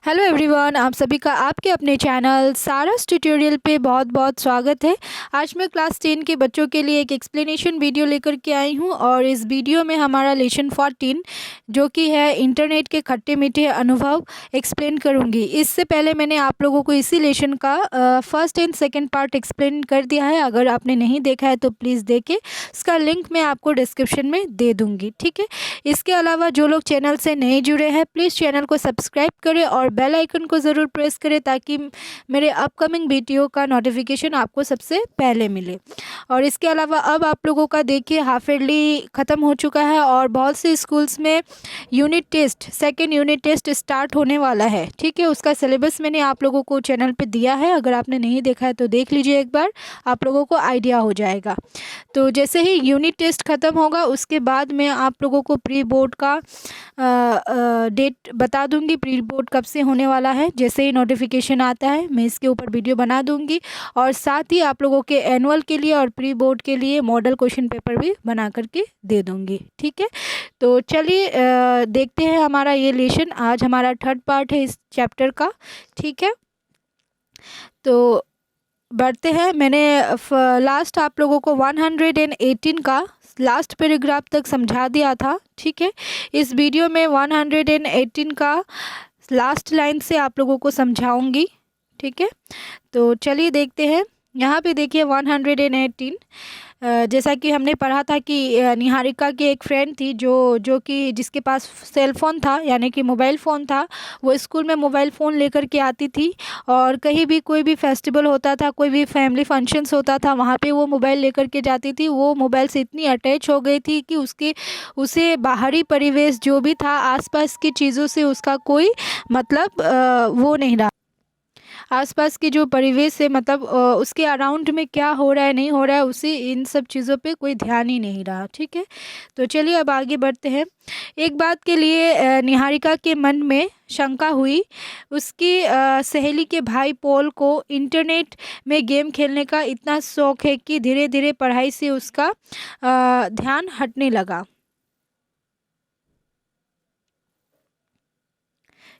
Hello everyone, आप सभी का आपके अपने चैनल सारास ट्यूटोरियल पे बहुत बहुत स्वागत है। आज मैं क्लास 10 के बच्चों के लिए एक एक्सप्लेनेशन वीडियो लेकर के आई हूँ और इस वीडियो में हमारा लेसन 14 जो कि है इंटरनेट के खट्टे मीठे अनुभव एक्सप्लेन करूँगी। इससे पहले मैंने आप लोगों को इसी लेसन का first and second part explain कर दिया है। अगर आपने नहीं देखा है तो प्लीज़ देखें, इसका लिंक मैं आपको डिस्क्रिप्शन में दे दूँगी, ठीक है। इसके अलावा जो लोग चैनल से नहीं जुड़े हैं प्लीज़ चैनल को सब्सक्राइब करें और बेल आइकन को ज़रूर प्रेस करें ताकि मेरे अपकमिंग वीडियो का नोटिफिकेशन आपको सबसे पहले मिले। और इसके अलावा अब आप लोगों का देखिए हाफ ईयरली ख़त्म हो चुका है और बहुत से स्कूल्स में unit test, second unit test start होने वाला है, ठीक है। उसका सिलेबस मैंने आप लोगों को चैनल पे दिया है, अगर आपने नहीं देखा है तो देख लीजिए एक बार, आप लोगों को आइडिया हो जाएगा। तो जैसे ही यूनिट टेस्ट ख़त्म होगा उसके बाद मैं आप लोगों को प्री बोर्ड का डेट बता दूंगी, प्री बोर्ड कब से होने वाला है। जैसे ही नोटिफिकेशन आता है मैं इसके ऊपर वीडियो बना दूंगी और साथ ही आप लोगों के एनुअल के लिए और प्री बोर्ड के लिए मॉडल क्वेश्चन पेपर भी बना करके दे दूंगी, ठीक है। तो चलिए देखते हैं हमारा ये लेसन। आज हमारा थर्ड पार्ट है इस चैप्टर का, ठीक है। तो बढ़ते हैं। मैंने लास्ट आप लोगों को 118 का लास्ट पैराग्राफ तक समझा दिया था, ठीक है। इस वीडियो में 118 का लास्ट लाइन से आप लोगों को समझाऊंगी, ठीक है। तो चलिए देखते हैं। यहाँ पे देखिए 118 जैसा कि हमने पढ़ा था कि निहारिका की एक फ्रेंड थी जो कि जिसके पास सेल फ़ोन था, यानी कि मोबाइल फ़ोन था। वो स्कूल में मोबाइल फ़ोन लेकर के आती थी और कहीं भी कोई भी फेस्टिवल होता था, कोई भी फैमिली फंक्शंस होता था, वहाँ पे वो मोबाइल लेकर के जाती थी। वो मोबाइल से इतनी अटैच हो गई थी कि उसे बाहरी परिवेश जो भी था, आसपास की चीज़ों से उसका कोई मतलब वो नहीं रहा। आसपास की जो परिवेश है, मतलब उसके अराउंड में क्या हो रहा है नहीं हो रहा है, उसे इन सब चीज़ों पे कोई ध्यान ही नहीं रहा, ठीक है। तो चलिए अब आगे बढ़ते हैं। एक बात के लिए निहारिका के मन में शंका हुई। उसकी सहेली के भाई पॉल को इंटरनेट में गेम खेलने का इतना शौक है कि धीरे धीरे पढ़ाई से उसका ध्यान हटने लगा,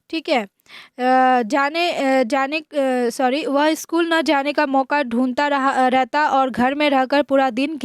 ठीक है। वह स्कूल न जाने का मौका ढूंढता रहता और घर में रहकर पूरा दिन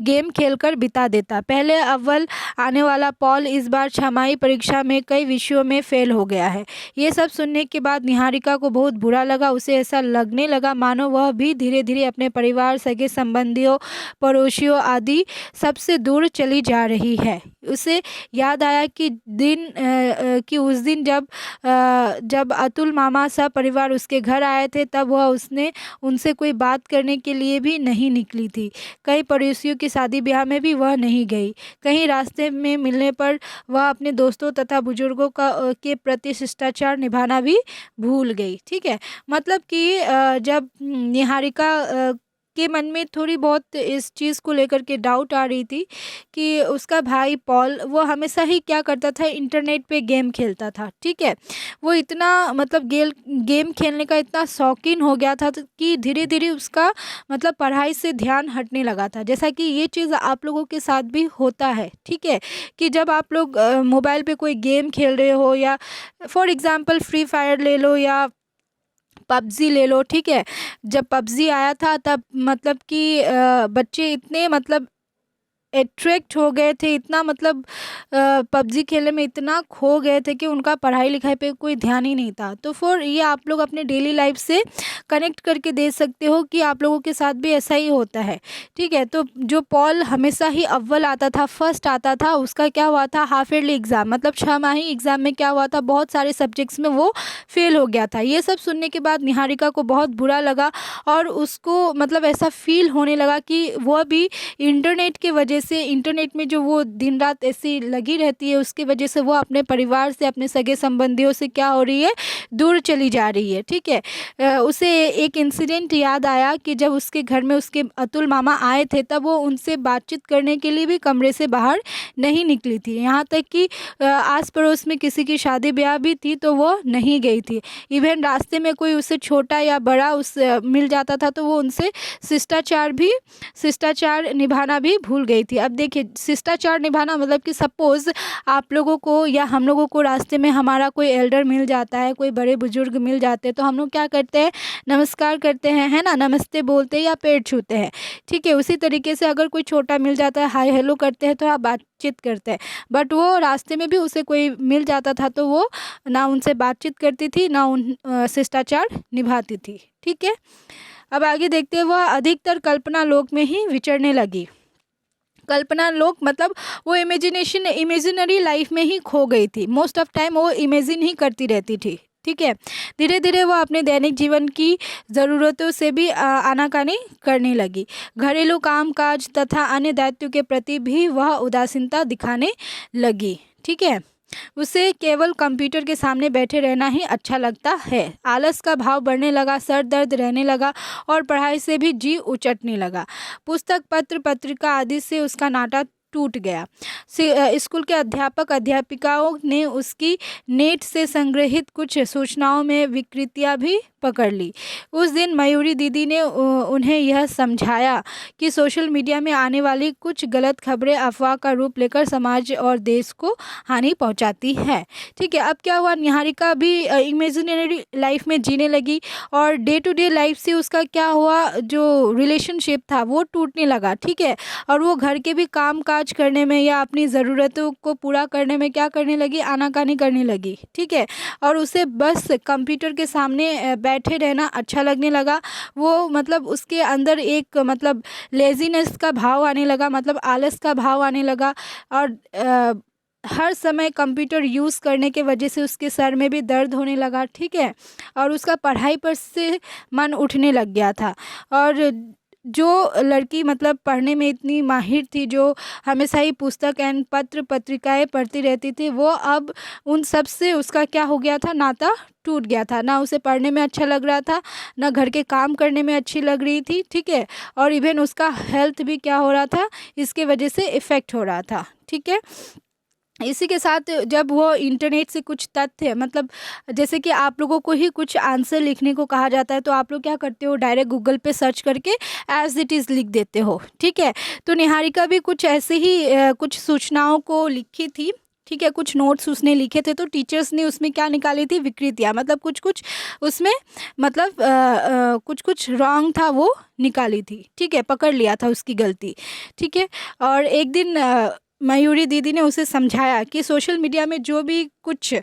गेम खेलकर बिता देता। पहले अव्वल आने वाला पॉल इस बार छमाही परीक्षा में कई विषयों में फेल हो गया है। ये सब सुनने के बाद निहारिका को बहुत बुरा लगा। उसे ऐसा लगने लगा मानो वह भी धीरे धीरे अपने परिवार, सगे संबंधियों, पड़ोसियों आदि सबसे दूर चली जा रही है। उसे याद आया कि उस दिन जब अतुल मामा सब परिवार उसके घर आए थे, तब वह उसने उनसे कोई बात करने के लिए भी नहीं निकली थी। कई पड़ोसियों की शादी ब्याह में भी वह नहीं गई। कहीं रास्ते में मिलने पर वह अपने दोस्तों तथा बुजुर्गों के प्रति शिष्टाचार निभाना भी भूल गई, ठीक है। मतलब कि जब निहारिका के मन में थोड़ी बहुत इस चीज़ को लेकर के डाउट आ रही थी कि उसका भाई पॉल वो हमेशा ही क्या करता था, इंटरनेट पे गेम खेलता था, ठीक है। वो इतना मतलब गेम खेलने का इतना शौकीन हो गया था कि धीरे धीरे उसका मतलब पढ़ाई से ध्यान हटने लगा था। जैसा कि ये चीज़ आप लोगों के साथ भी होता है, ठीक है, कि जब आप लोग मोबाइल पे कोई गेम खेल रहे हो, या फॉर एग्ज़ाम्पल फ्री फायर ले लो या पबजी ले लो, ठीक है। जब पबजी आया था तब मतलब कि बच्चे इतने मतलब अट्रैक्ट हो गए थे, इतना मतलब पबजी खेलने में इतना खो गए थे कि उनका पढ़ाई लिखाई पे कोई ध्यान ही नहीं था। तो फिर ये आप लोग अपने डेली लाइफ से कनेक्ट करके देख सकते हो कि आप लोगों के साथ भी ऐसा ही होता है, ठीक है। तो जो पॉल हमेशा ही अव्वल आता था, फर्स्ट आता था, उसका क्या हुआ था, हाफ ईयरली एग्ज़ाम मतलब छमाही एग्ज़ाम में क्या हुआ था, बहुत सारे सब्जेक्ट्स में वो फेल हो गया था। ये सब सुनने के बाद निहारिका को बहुत बुरा लगा और उसको मतलब ऐसा फील होने लगा कि वह भी इंटरनेट के वजह से, इंटरनेट में जो वो दिन रात ऐसी लगी रहती है, उसकी वजह से वो अपने परिवार से, अपने सगे संबंधियों से क्या हो रही है, दूर चली जा रही है, ठीक है। उसे एक इंसिडेंट याद आया कि जब उसके घर में उसके अतुल मामा आए थे तब वो उनसे बातचीत करने के लिए भी कमरे से बाहर नहीं निकली थी। यहाँ तक कि आस पड़ोस में किसी की शादी ब्याह भी थी तो वो नहीं गई थी। इवन रास्ते में कोई उससे छोटा या बड़ा मिल जाता था तो वो उनसे शिष्टाचार निभाना भी भूल गई थी। अब देखिए, शिष्टाचार निभाना मतलब कि सपोज़ आप लोगों को या हम लोगों को रास्ते में हमारा कोई एल्डर मिल जाता है, कोई बड़े बुजुर्ग मिल जाते हैं, तो हम लोग क्या करते हैं, नमस्कार करते हैं, है ना, नमस्ते बोलते हैं या पैर छूते हैं। ठीक है, उसी तरीके से अगर कोई छोटा मिल जाता है, हाय हेलो करते हैं, थोड़ा बातचीत करते हैं। बट वो रास्ते में भी उसे कोई मिल जाता था तो वो ना उनसे बातचीत करती थी, ना उन शिष्टाचार निभाती थी। ठीक है, अब आगे देखते हैं। वह अधिकतर कल्पना लोक में ही विचरने लगी। कल्पना लोक मतलब वो इमेजिनरी लाइफ में ही खो गई थी। मोस्ट ऑफ टाइम वो इमेजिन ही करती रहती थी। ठीक है, धीरे धीरे वो अपने दैनिक जीवन की ज़रूरतों से भी आनाकानी करने लगी। घरेलू काम काज तथा अन्य दायित्व के प्रति भी वह उदासीनता दिखाने लगी। ठीक है, उसे केवल कंप्यूटर के सामने बैठे रहना ही अच्छा लगता है। आलस का भाव बढ़ने लगा, सर दर्द रहने लगा और पढ़ाई से भी जी उचटने लगा। पुस्तक पत्र पत्रिका आदि से उसका नाता टूट गया। स्कूल के अध्यापक अध्यापिकाओं ने उसकी नेट से संग्रहित कुछ सूचनाओं में विकृतियां भी पकड़ ली। उस दिन मयूरी दीदी ने उन्हें यह समझाया कि सोशल मीडिया में आने वाली कुछ गलत खबरें अफवाह का रूप लेकर समाज और देश को हानि पहुंचाती है। ठीक है, अब क्या हुआ, निहारिका भी इमेजिनरी लाइफ में जीने लगी और डे टू डे लाइफ से उसका क्या हुआ, जो रिलेशनशिप था वो टूटने लगा। ठीक है, और वो घर के भी काम काज करने में या अपनी ज़रूरतों को पूरा करने में क्या करने लगी, आनाकानी करने लगी। ठीक है, और उसे बस कंप्यूटर के सामने बैठे रहना अच्छा लगने लगा। वो मतलब उसके अंदर एक मतलब लेजीनेस का भाव आने लगा, मतलब आलस का भाव आने लगा और हर समय कंप्यूटर यूज़ करने के वजह से उसके सर में भी दर्द होने लगा। ठीक है, और उसका पढ़ाई पर से मन उठने लग गया था। और जो लड़की मतलब पढ़ने में इतनी माहिर थी, जो हमेशा ही पुस्तक एंड पत्र पत्रिकाएं पढ़ती रहती थी, वो अब उन सब से उसका क्या हो गया था, नाता टूट गया था। ना उसे पढ़ने में अच्छा लग रहा था, ना घर के काम करने में अच्छी लग रही थी। ठीक है, और इवन उसका हेल्थ भी क्या हो रहा था, इसके वजह से इफ़ेक्ट हो रहा था। ठीक है, इसी के साथ जब वो इंटरनेट से कुछ तथ्य मतलब जैसे कि आप लोगों को ही कुछ आंसर लिखने को कहा जाता है तो आप लोग क्या करते हो, डायरेक्ट गूगल पे सर्च करके एज इट इज़ लिख देते हो। ठीक है, तो निहारिका भी कुछ ऐसे ही कुछ सूचनाओं को लिखी थी। ठीक है, कुछ नोट्स उसने लिखे थे तो टीचर्स ने उसमें क्या निकाली थी, विकृतियाँ, मतलब कुछ कुछ उसमें मतलब कुछ कुछ रॉन्ग था वो निकाली थी। ठीक है, पकड़ लिया था उसकी गलती। ठीक है, और एक दिन मयूरी दीदी ने उसे समझाया कि सोशल मीडिया में जो भी कुछ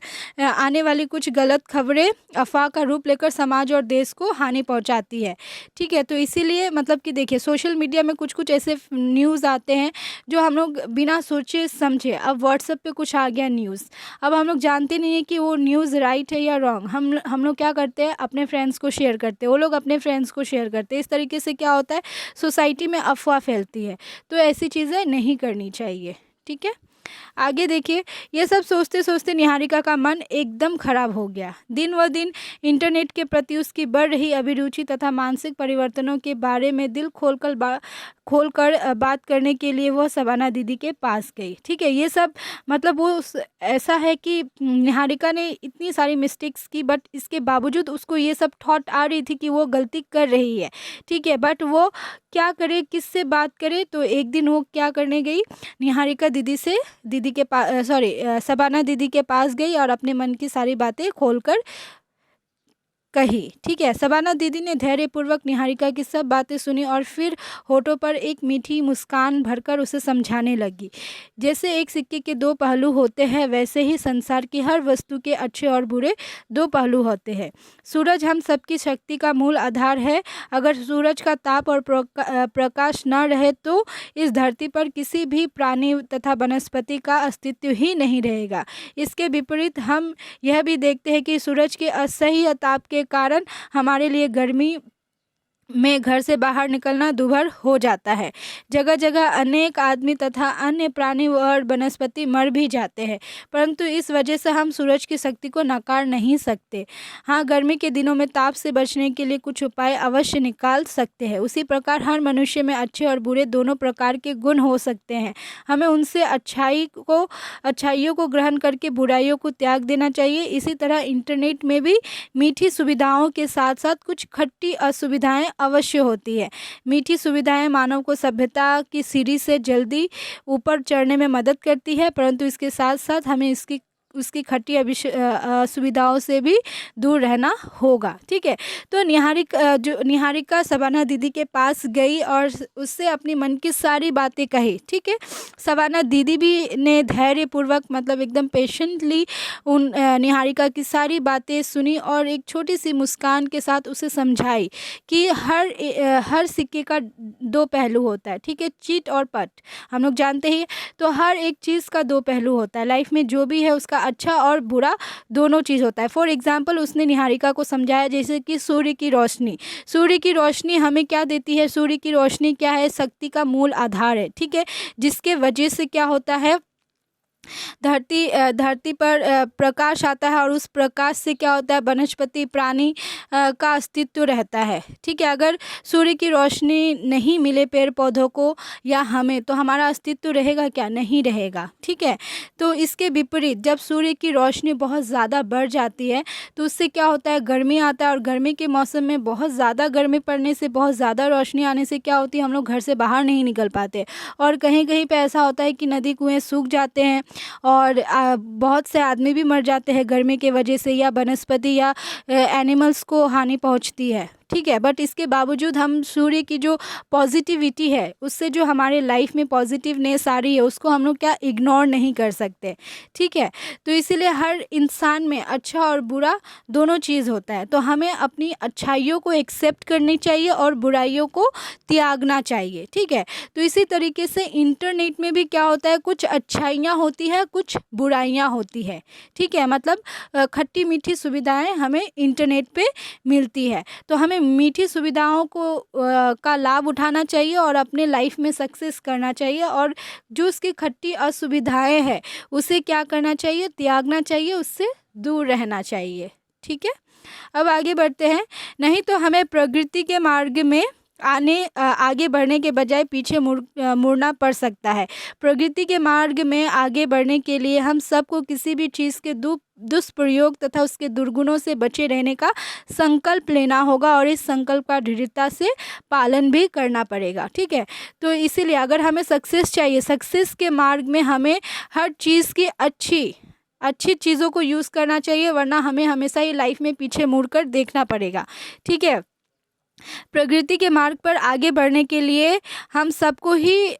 आने वाली कुछ गलत खबरें अफवाह का रूप लेकर समाज और देश को हानि पहुंचाती है। ठीक है, तो इसीलिए मतलब कि देखिए, सोशल मीडिया में कुछ कुछ ऐसे न्यूज़ आते हैं जो हम लोग बिना सोचे समझे, अब व्हाट्सएप पे कुछ आ गया न्यूज़, अब हम लोग जानते नहीं है कि वो न्यूज़ राइट है या रॉन्ग। हम लोग क्या करते हैं, अपने फ्रेंड्स को शेयर करते हैं, वो लोग अपने फ्रेंड्स को शेयर करते हैं। इस तरीके से क्या होता है, सोसाइटी में अफवाह फैलती है। तो ऐसी चीज़ें नहीं करनी चाहिए। ठीक है, आगे देखिए, ये सब सोचते सोचते निहारिका का मन एकदम खराब हो गया। दिन व दिन इंटरनेट के प्रति उसकी बढ़ रही अभिरुचि तथा मानसिक परिवर्तनों के बारे में दिल खोलकर बात करने के लिए वह शबाना दीदी के पास गई। ठीक है, ये सब मतलब वो ऐसा है कि निहारिका ने इतनी सारी मिस्टेक्स की, बट इसके बावजूद उसको ये सब थॉट आ रही थी कि वो गलती कर रही है। ठीक है, बट वो क्या करे, किससे बात करे, तो एक दिन वो क्या करने गई, निहारिका दीदी के पास शबाना दीदी के पास गई और अपने मन की सारी बातें खोलकर कही। ठीक है, शबाना दीदी ने धैर्यपूर्वक निहारिका की सब बातें सुनी और फिर होठों पर एक मीठी मुस्कान भरकर उसे समझाने लगी, जैसे एक सिक्के के दो पहलू होते हैं, वैसे ही संसार की हर वस्तु के अच्छे और बुरे दो पहलू होते हैं। सूरज हम सबकी शक्ति का मूल आधार है। अगर सूरज का ताप और प्रकाश न रहे तो इस धरती पर किसी भी प्राणी तथा वनस्पति का अस्तित्व ही नहीं रहेगा। इसके विपरीत हम यह भी देखते हैं कि सूरज के असह्य ताप के कारण हमारे लिए गर्मी में घर से बाहर निकलना दुभर हो जाता है। जगह जगह अनेक आदमी तथा अन्य प्राणी और वनस्पति मर भी जाते हैं, परंतु इस वजह से हम सूरज की शक्ति को नकार नहीं सकते। हाँ, गर्मी के दिनों में ताप से बचने के लिए कुछ उपाय अवश्य निकाल सकते हैं। उसी प्रकार हर मनुष्य में अच्छे और बुरे दोनों प्रकार के गुण हो सकते हैं। हमें उनसे अच्छाइयों को ग्रहण करके बुराइयों को त्याग देना चाहिए। इसी तरह इंटरनेट में भी मीठी सुविधाओं के साथ साथ कुछ खट्टी असुविधाएं अवश्य होती है। मीठी सुविधाएं मानव को सभ्यता की सीढ़ी से जल्दी ऊपर चढ़ने में मदद करती है, परंतु इसके साथ साथ हमें उसकी खट्टी सुविधाओं से भी दूर रहना होगा। ठीक है, तो निहारिका शबाना दीदी के पास गई और उससे अपनी मन की सारी बातें कही। ठीक है, शबाना दीदी भी ने धैर्यपूर्वक मतलब एकदम पेशेंटली उन निहारिका की सारी बातें सुनी और एक छोटी सी मुस्कान के साथ उसे समझाई कि हर सिक्के का दो पहलू होता है। ठीक है, चीट और पट हम लोग जानते ही, तो हर एक चीज़ का दो पहलू होता है। लाइफ में जो भी है उसका अच्छा और बुरा दोनों चीज़ होता है। फॉर एग्जाम्पल उसने निहारिका को समझाया जैसे कि सूर्य की रोशनी हमें क्या देती है। सूर्य की रोशनी क्या है, शक्ति का मूल आधार है। ठीक है, जिसके वजह से क्या होता है, धरती पर प्रकाश आता है और उस प्रकाश से क्या होता है, वनस्पति प्राणी का अस्तित्व रहता है। ठीक है, अगर सूर्य की रोशनी नहीं मिले पेड़ पौधों को या हमें, तो हमारा अस्तित्व रहेगा क्या, नहीं रहेगा। ठीक है, तो इसके विपरीत जब सूर्य की रोशनी बहुत ज़्यादा बढ़ जाती है तो उससे क्या होता है, गर्मी आता है और गर्मी के मौसम में बहुत ज़्यादा गर्मी पड़ने से, बहुत ज़्यादा रोशनी आने से क्या होती है, हम लोग घर से बाहर नहीं निकल पाते और कहीं कहीं पे ऐसा होता है कि नदी कुएँ सूख जाते हैं और बहुत से आदमी भी मर जाते हैं गर्मी के वजह से, या वनस्पति या एनिमल्स को हानि पहुंचती है। ठीक है, बट इसके बावजूद हम सूर्य की जो पॉजिटिविटी है, उससे जो हमारे लाइफ में पॉजिटिवनेस आ रही है, उसको हम लोग क्या इग्नोर नहीं कर सकते। ठीक है, तो इसीलिए हर इंसान में अच्छा और बुरा दोनों चीज़ होता है, तो हमें अपनी अच्छाइयों को एक्सेप्ट करनी चाहिए और बुराइयों को त्यागना चाहिए। ठीक है, तो इसी तरीके से इंटरनेट में भी क्या होता है, कुछ अच्छाइयाँ होती है, कुछ बुराइयाँ होती है। ठीक है, मतलब खट्टी मीठी सुविधाएं हमें इंटरनेट पे मिलती है, तो हमें मीठी सुविधाओं का लाभ उठाना चाहिए और अपने लाइफ में सक्सेस करना चाहिए, और जो उसकी खट्टी असुविधाएं हैं उसे क्या करना चाहिए, त्यागना चाहिए, उससे दूर रहना चाहिए। ठीक है, अब आगे बढ़ते हैं। नहीं तो हमें प्रकृति के मार्ग में आगे बढ़ने के बजाय पीछे मुड़ना पड़ सकता है। प्रकृति के मार्ग में आगे बढ़ने के लिए हम सबको किसी भी चीज़ के दुष्प्रयोग तथा उसके दुर्गुणों से बचे रहने का संकल्प लेना होगा और इस संकल्प का दृढ़ता से पालन भी करना पड़ेगा। ठीक है, तो इसीलिए अगर हमें सक्सेस चाहिए, सक्सेस के मार्ग में हमें हर चीज़ की अच्छी चीज़ों को यूज़ करना चाहिए, वरना हमें हमेशा ही लाइफ में पीछे मुड़कर देखना पड़ेगा। ठीक है, प्रकृति के मार्ग पर आगे बढ़ने के लिए हम सबको ही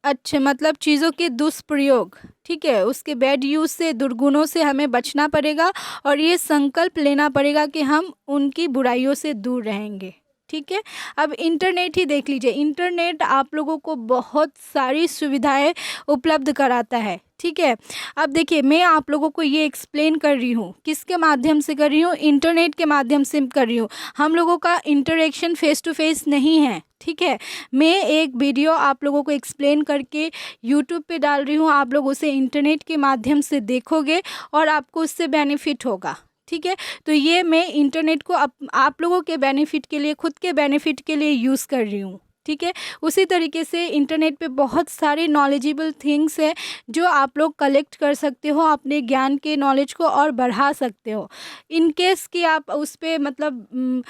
अच्छे मतलब चीज़ों के दुष्प्रयोग, ठीक है, उसके बैड यूज़ से, दुर्गुणों से हमें बचना पड़ेगा और ये संकल्प लेना पड़ेगा कि हम उनकी बुराइयों से दूर रहेंगे। ठीक है, अब इंटरनेट ही देख लीजिए। इंटरनेट आप लोगों को बहुत सारी सुविधाएं उपलब्ध कराता है। ठीक है, अब देखिए मैं आप लोगों को ये एक्सप्लेन कर रही हूँ, किसके माध्यम से कर रही हूँ, इंटरनेट के माध्यम से कर रही हूँ। हम लोगों का इंटरेक्शन फेस टू फेस नहीं है। ठीक है, मैं एक वीडियो आप लोगों को एक्सप्लेन करके यूट्यूब पे डाल रही हूँ, आप लोग उसे इंटरनेट के माध्यम से देखोगे और आपको उससे बेनिफिट होगा। ठीक है, तो ये मैं इंटरनेट को आप लोगों के बेनिफिट के लिए, खुद के बेनिफिट के लिए यूज़ कर रही हूँ। ठीक है, उसी तरीके से इंटरनेट पे बहुत सारे नॉलेजेबल थिंग्स है जो आप लोग कलेक्ट कर सकते हो, अपने ज्ञान के नॉलेज को और बढ़ा सकते हो। इन केस कि आप उस पर मतलब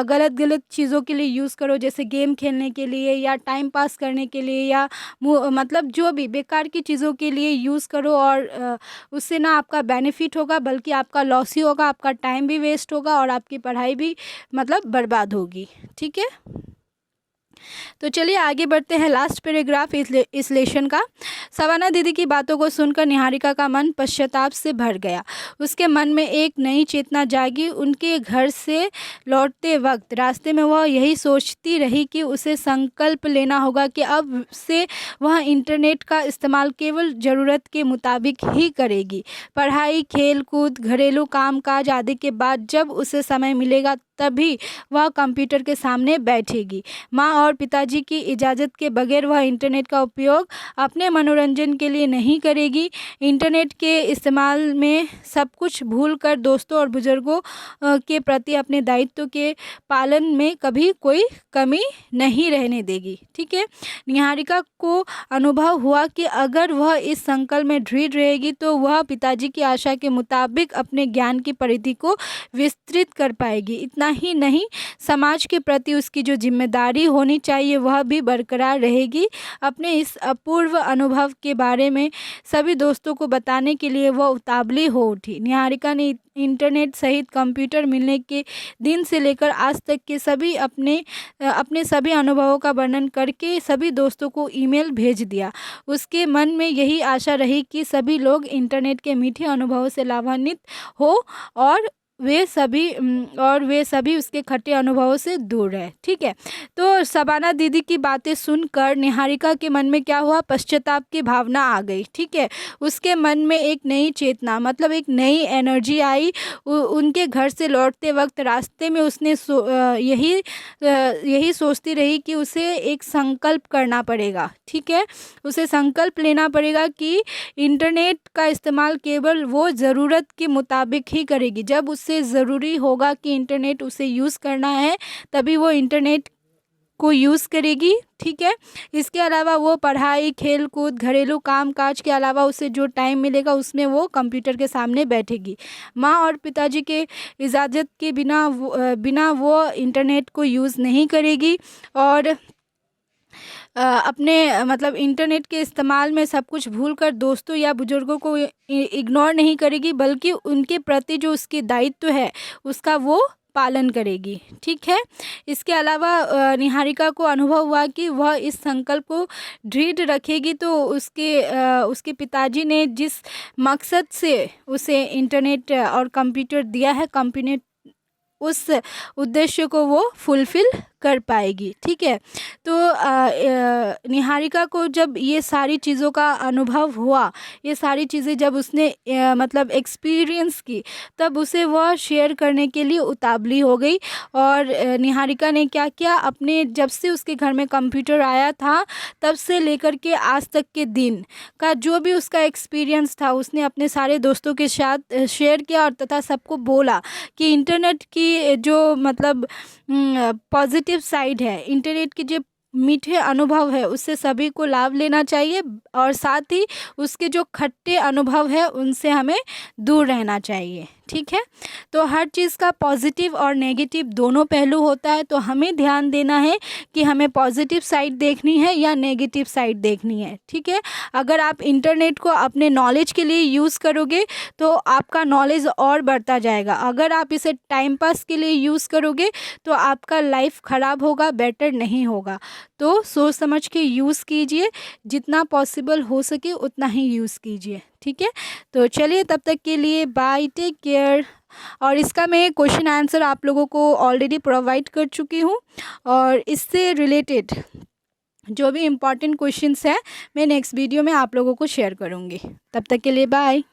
गलत चीज़ों के लिए यूज़ करो, जैसे गेम खेलने के लिए या टाइम पास करने के लिए या मतलब जो भी बेकार की चीज़ों के लिए यूज़ करो, और उससे ना आपका बेनिफिट होगा बल्कि आपका लॉस ही होगा, आपका टाइम भी वेस्ट होगा और आपकी पढ़ाई भी मतलब बर्बाद होगी। ठीक है, तो चलिए आगे बढ़ते हैं लास्ट पैराग्राफ इस लेसन का। शबाना दीदी की बातों को सुनकर निहारिका का मन पश्चाताप से भर गया। उसके मन में एक नई चेतना जागी। उनके घर से लौटते वक्त रास्ते में वह यही सोचती रही कि उसे संकल्प लेना होगा कि अब से वह इंटरनेट का इस्तेमाल केवल ज़रूरत के मुताबिक ही करेगी। पढ़ाई, खेल कूद, घरेलू काम काज आदि के बाद जब उसे समय मिलेगा तभी वह कंप्यूटर के सामने बैठेगी। माँ और पिताजी की इजाज़त के बगैर वह इंटरनेट का उपयोग अपने मनोरंजन के लिए नहीं करेगी। इंटरनेट के इस्तेमाल में सब कुछ भूलकर दोस्तों और बुजुर्गों के प्रति अपने दायित्व के पालन में कभी कोई कमी नहीं रहने देगी। ठीक है, निहारिका को अनुभव हुआ कि अगर वह इस संकल्प में दृढ़ रहेगी तो वह पिताजी की आशा के मुताबिक अपने ज्ञान की परिधि को विस्तृत कर पाएगी। इतना ही नहीं, समाज के प्रति उसकी जो जिम्मेदारी होनी चाहिए वह भी बरकरार रहेगी। अपने इस अपूर्व अनुभव के बारे में सभी दोस्तों को बताने के लिए वह उतावली हो उठी। निहारिका ने इंटरनेट सहित कंप्यूटर मिलने के दिन से लेकर आज तक के अपने सभी अनुभवों का वर्णन करके सभी दोस्तों को ईमेल भेज दिया। उसके मन में यही आशा रही कि सभी लोग इंटरनेट के मीठे अनुभवों से लाभान्वित हो और वे सभी उसके खट्टे अनुभवों से दूर रहे। ठीक है, तो शबाना दीदी की बातें सुनकर निहारिका के मन में क्या हुआ, पश्चाताप की भावना आ गई। ठीक है, उसके मन में एक नई चेतना, मतलब एक नई एनर्जी आई। उनके घर से लौटते वक्त रास्ते में उसने यही सोचती रही कि उसे एक संकल्प करना पड़ेगा। ठीक है, उसे संकल्प लेना पड़ेगा कि इंटरनेट का इस्तेमाल केवल वो ज़रूरत के मुताबिक ही करेगी। जब उससे ज़रूरी होगा कि इंटरनेट उसे यूज़ करना है तभी वो इंटरनेट को यूज़ करेगी। ठीक है, इसके अलावा वो पढ़ाई, खेल कूद, घरेलू काम काज के अलावा उसे जो टाइम मिलेगा उसमें वो कंप्यूटर के सामने बैठेगी। माँ और पिताजी के इजाज़त के बिना वो इंटरनेट को यूज़ नहीं करेगी और अपने मतलब इंटरनेट के इस्तेमाल में सब कुछ भूलकर दोस्तों या बुजुर्गों को इग्नोर नहीं करेगी, बल्कि उनके प्रति जो उसकी दायित्व है उसका वो पालन करेगी। ठीक है, इसके अलावा निहारिका को अनुभव हुआ कि वह इस संकल्प को दृढ़ रखेगी तो उसके पिताजी ने जिस मकसद से उसे इंटरनेट और कंप्यूटर दिया है, कंप्यूटर उस उद्देश्य को वो फुलफ़िल कर पाएगी। ठीक है, तो निहारिका को जब ये सारी चीज़ों का अनुभव हुआ, ये सारी चीज़ें जब उसने मतलब एक्सपीरियंस की, तब उसे वह शेयर करने के लिए उतावली हो गई। और निहारिका ने क्या किया, अपने जब से उसके घर में कंप्यूटर आया था तब से लेकर के आज तक के दिन का जो भी उसका एक्सपीरियंस था उसने अपने सारे दोस्तों के साथ शेयर किया और तथा सबको बोला कि इंटरनेट की जो मतलब पॉजिटिव साइड है, इंटरनेट की जो मीठे अनुभव है उससे सभी को लाभ लेना चाहिए और साथ ही उसके जो खट्टे अनुभव है उनसे हमें दूर रहना चाहिए। ठीक है, तो हर चीज़ का पॉजिटिव और नेगेटिव दोनों पहलू होता है, तो हमें ध्यान देना है कि हमें पॉजिटिव साइड देखनी है या नेगेटिव साइड देखनी है। ठीक है, अगर आप इंटरनेट को अपने नॉलेज के लिए यूज़ करोगे तो आपका नॉलेज और बढ़ता जाएगा। अगर आप इसे टाइम पास के लिए यूज़ करोगे तो आपका लाइफ ख़राब होगा, बेटर नहीं होगा। तो सोच समझ के यूज़ कीजिए, जितना पॉसिबल हो सके उतना ही यूज़ कीजिए। ठीक है, तो चलिए तब तक के लिए बाय, टेक केयर। और इसका मैं क्वेश्चन आंसर आप लोगों को ऑलरेडी प्रोवाइड कर चुकी हूँ और इससे रिलेटेड जो भी इम्पॉर्टेंट क्वेश्चंस हैं मैं नेक्स्ट वीडियो में आप लोगों को शेयर करूँगी। तब तक के लिए बाय।